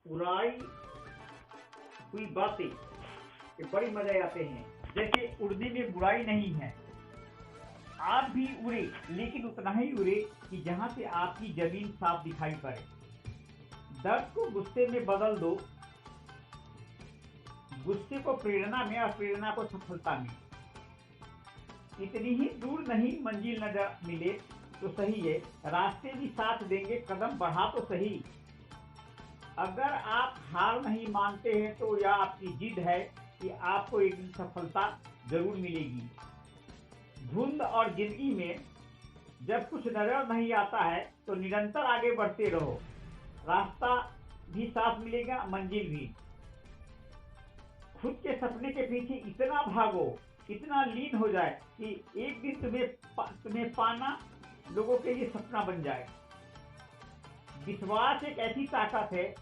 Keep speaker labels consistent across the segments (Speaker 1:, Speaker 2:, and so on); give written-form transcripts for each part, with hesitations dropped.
Speaker 1: उड़ाई हुई बातें ये बड़ी मजे आते हैं। जैसे उड़ने में बुराई नहीं है, आप भी उड़े लेकिन उतना ही उड़े कि जहां से आपकी जमीन साफ दिखाई पड़े। दर्द को गुस्से में बदल दो, गुस्से को प्रेरणा में और प्रेरणा को सफलता में। इतनी ही दूर नहीं मंजिल नजर मिले तो सही है, रास्ते भी साथ देंगे, कदम बढ़ा तो सही। अगर आप हार नहीं मानते हैं तो यह आपकी जिद है कि आपको एक दिन सफलता जरूर मिलेगी। धुंध और जिंदगी में जब कुछ नजर नहीं आता है तो निरंतर आगे बढ़ते रहो, रास्ता भी साफ मिलेगा, मंजिल भी। खुद के सपने के पीछे इतना भागो, इतना लीन हो जाए कि एक दिन तुम्हें पाना लोगों के लिए सपना बन जाए। विश्वास एक ऐसी ताकत है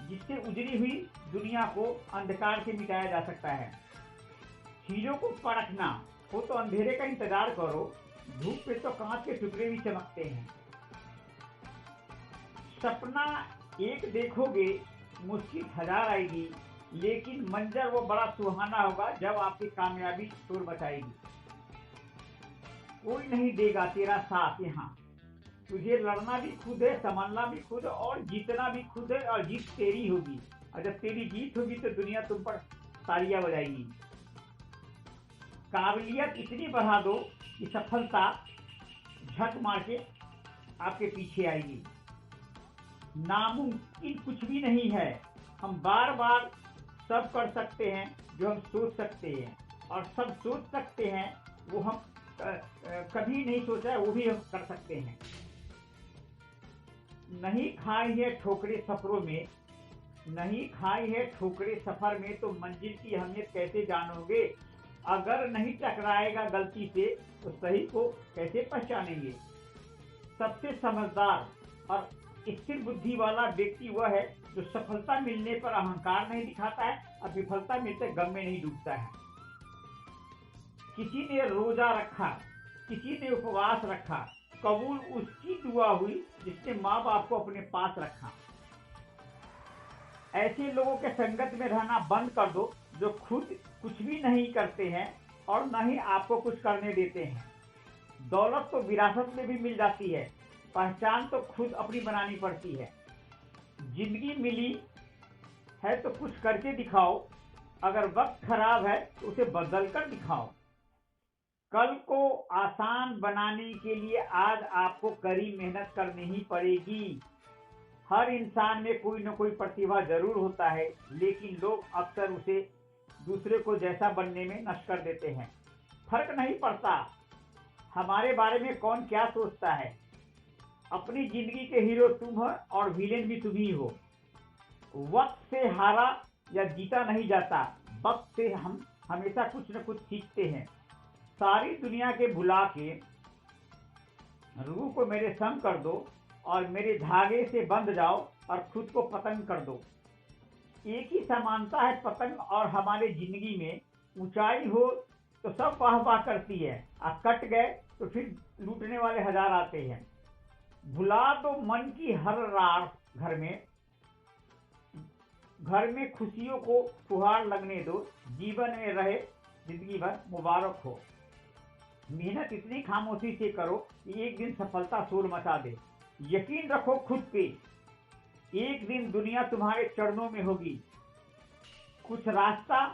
Speaker 1: जिससे उजड़ी हुई दुनिया को अंधकार से मिटाया जा सकता है। चीजों को परखना हो तो अंधेरे का इंतजार करो, धूप पे तो कांच के टुकड़े भी चमकते हैं। सपना एक देखोगे, मुश्किल हजार आएगी, लेकिन मंजर वो बड़ा सुहाना होगा जब आपकी कामयाबी शोर मचाएगी। कोई नहीं देगा तेरा साथ यहाँ, तुझे लड़ना भी खुद है, संभलना भी खुद है और जीतना भी खुद है, और जीत तेरी होगी। और जब तेरी जीत होगी तो दुनिया तुम पर तालियां बजाएगी। काबिलियत इतनी बढ़ा दो कि सफलता झक मार के आपके पीछे आएगी। नामुमकिन कुछ भी नहीं है, हम बार बार सब कर सकते हैं जो हम सोच सकते हैं, और सब सोच सकते हैं वो हम कभी नहीं सोचा है वो भी हम कर सकते हैं। नहीं खाई है ठोकरे सफरों में, नहीं खाई है ठोकरे सफर में तो मंजिल की अहमियत कैसे जानोगे। अगर नहीं टकराएगा गलती से तो सही को कैसे पहचानेंगे। सबसे समझदार और स्थिर बुद्धि वाला व्यक्ति वह है जो सफलता मिलने पर अहंकार नहीं दिखाता है और विफलता मिलते गम में नहीं डूबता है। किसी ने रोजा रखा, किसी ने उपवास रखा, कबूल उसकी दुआ हुई जिसने माँ बाप को अपने पास रखा। ऐसे लोगों के संगत में रहना बंद कर दो जो खुद कुछ भी नहीं करते हैं और न ही आपको कुछ करने देते हैं। दौलत तो विरासत में भी मिल जाती है, पहचान तो खुद अपनी बनानी पड़ती है। जिंदगी मिली है तो कुछ करके दिखाओ, अगर वक्त खराब है तो उसे बदल कर दिखाओ। कल को आसान बनाने के लिए आज आपको कड़ी मेहनत करनी ही पड़ेगी। हर इंसान में कोई न कोई प्रतिभा जरूर होता है, लेकिन लोग अक्सर उसे दूसरे को जैसा बनने में नष्ट कर देते हैं। फर्क नहीं पड़ता हमारे बारे में कौन क्या सोचता है, अपनी जिंदगी के हीरो तुम हो और विलेन भी तुम ही हो। वक्त से हारा या जीता नहीं जाता, वक्त से हम हमेशा कुछ न कुछ सीखते हैं। सारी दुनिया के भुला के रूह को मेरे संग कर दो और मेरे धागे से बंध जाओ और खुद को पतंग कर दो। एक ही समानता है पतंग और हमारे जिंदगी में, ऊंचाई हो तो सब वाह वाह करती है और कट गए तो फिर लूटने वाले हजार आते हैं। भुला दो मन की हर रार, घर में खुशियों को फुहार लगने दो, जीवन में रहे जिंदगी भर मुबारक हो। मेहनत इतनी खामोशी से करो कि एक दिन सफलता शोर मचा दे। यकीन रखो खुद पे, एक दिन दुनिया तुम्हारे चरणों में होगी। कुछ रास्ता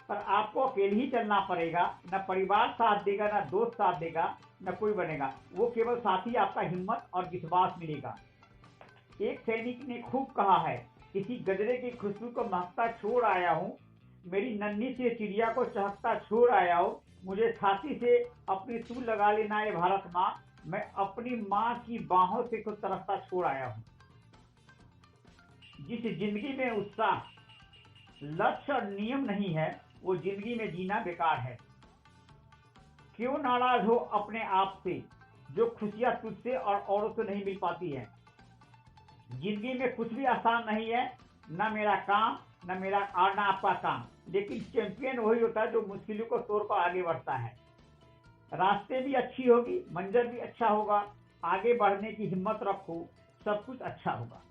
Speaker 1: पर आपको अकेले ही चलना पड़ेगा, न परिवार साथ देगा, न दोस्त साथ देगा, न कोई बनेगा। वो केवल साथ ही आपका हिम्मत और विश्वास मिलेगा। एक सैनिक ने खूब कहा है, किसी गजरे की खुशबू को महकता छोड़ आया हूँ, मेरी नन्ही सी चिड़िया को चहकता छोड़ आया हूँ। मुझे छाती से अपनी तू लगा लेना है भारत माँ, मैं अपनी माँ की बाहों से कुछ तरसता छोड़ आया हूँ। जिस जिंदगी में उत्साह, लक्ष्य और नियम नहीं है, वो जिंदगी में जीना बेकार है। क्यों नाराज हो अपने आप से, जो खुशियां तुझसे और औरों से नहीं मिल पाती है। जिंदगी में कुछ भी आसान नहीं है, न मेरा काम, न मेरा और न आपका काम, लेकिन चैंपियन वही होता है जो मुश्किलों को तोड़ कर आगे बढ़ता है। रास्ते भी अच्छी होगी, मंजर भी अच्छा होगा, आगे बढ़ने की हिम्मत रखो, सब कुछ अच्छा होगा।